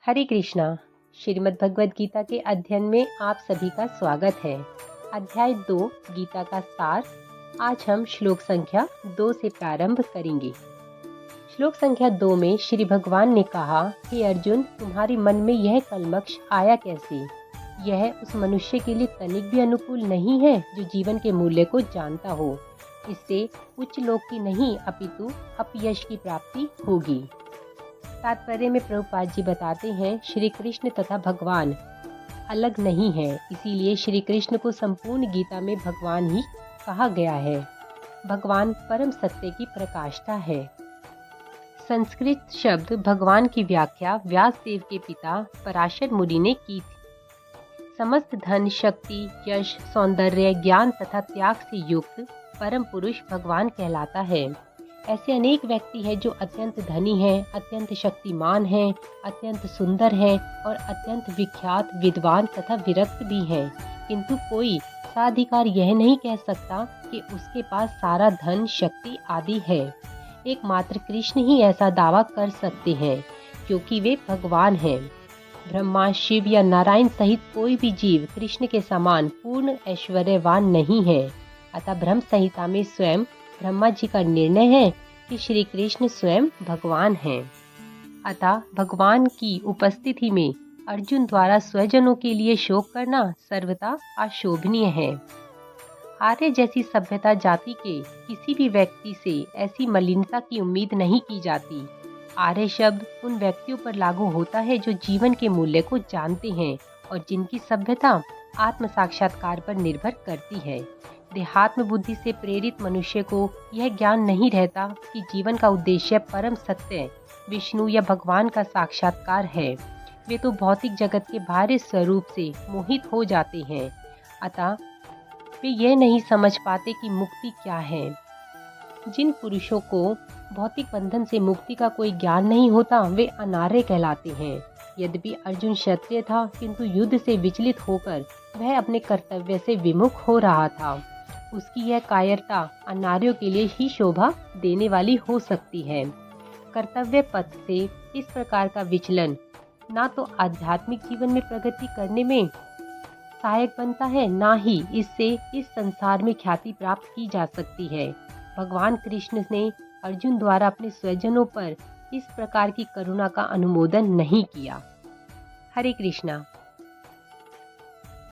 हरे कृष्णा। श्रीमद् भगवद गीता के अध्ययन में आप सभी का स्वागत है। अध्याय 2 गीता का सार। आज हम श्लोक संख्या 2 से प्रारंभ करेंगे। श्लोक संख्या 2 में श्री भगवान ने कहा, हे अर्जुन, तुम्हारे मन में यह कलमश आया कैसे? यह उस मनुष्य के लिए तनिक भी अनुकूल नहीं है जो जीवन के मूल्य को जानता हो। इससे उच्च लोक की नहीं अपितु अपयश की प्राप्ति होगी। तात्पर्य में प्रभुपाद जी बताते हैं, श्री कृष्ण तथा भगवान अलग नहीं है, इसीलिए श्री कृष्ण को संपूर्ण गीता में भगवान ही कहा गया है। भगवान परम सत्य की प्रकाष्ठा है। संस्कृत शब्द भगवान की व्याख्या व्यास देव के पिता पराशर मुनि ने की थी। समस्त धन, शक्ति, यश, सौंदर्य, ज्ञान तथा त्याग से युक्त परम पुरुष भगवान कहलाता है। ऐसे अनेक व्यक्ति हैं जो अत्यंत धनी हैं, अत्यंत शक्तिमान हैं, अत्यंत सुंदर हैं और अत्यंत विख्यात, विद्वान तथा विरक्त भी हैं, किंतु कोई साधिकार यह नहीं कह सकता कि उसके पास सारा धन, शक्ति आदि है। एकमात्र कृष्ण ही ऐसा दावा कर सकते हैं, क्योंकि वे भगवान हैं। ब्रह्मा, शिव या नारायण सहित कोई भी जीव कृष्ण के समान पूर्ण ऐश्वर्यवान नहीं है। अतः ब्रह्म संहिता में स्वयं ब्रह्मा जी का निर्णय है कि श्री कृष्ण स्वयं भगवान हैं। अतः भगवान की उपस्थिति में अर्जुन द्वारा स्वजनों के लिए शोक करना सर्वथा अशोभनीय है। आर्य जैसी सभ्यता जाति के किसी भी व्यक्ति से ऐसी मलिनता की उम्मीद नहीं की जाती। आर्य शब्द उन व्यक्तियों पर लागू होता है जो जीवन के मूल्य को जानते हैं और जिनकी सभ्यता आत्म साक्षात्कार पर निर्भर करती है। देहात्म बुद्धि से प्रेरित मनुष्य को यह ज्ञान नहीं रहता कि जीवन का उद्देश्य परम सत्य विष्णु या भगवान का साक्षात्कार है। वे तो भौतिक जगत के बाहरी स्वरूप से मोहित हो जाते हैं। अतः वे यह नहीं समझ पाते कि मुक्ति क्या है। जिन पुरुषों को भौतिक बंधन से मुक्ति का कोई ज्ञान नहीं होता, वे अनार्य कहलाते हैं। यद्यपि अर्जुन क्षत्रिय था, किंतु युद्ध से विचलित होकर वह अपने कर्तव्य से विमुख हो रहा था। उसकी यह कायरता अनार्यों के लिए ही शोभा देने वाली हो सकती है। कर्तव्य पथ से इस प्रकार का विचलन ना तो आध्यात्मिक जीवन में प्रगति करने में सहायक बनता है, ना ही इससे इस संसार में ख्याति प्राप्त की जा सकती है। भगवान कृष्ण ने अर्जुन द्वारा अपने स्वजनों पर इस प्रकार की करुणा का अनुमोदन नहीं किया। हरे कृष्णा।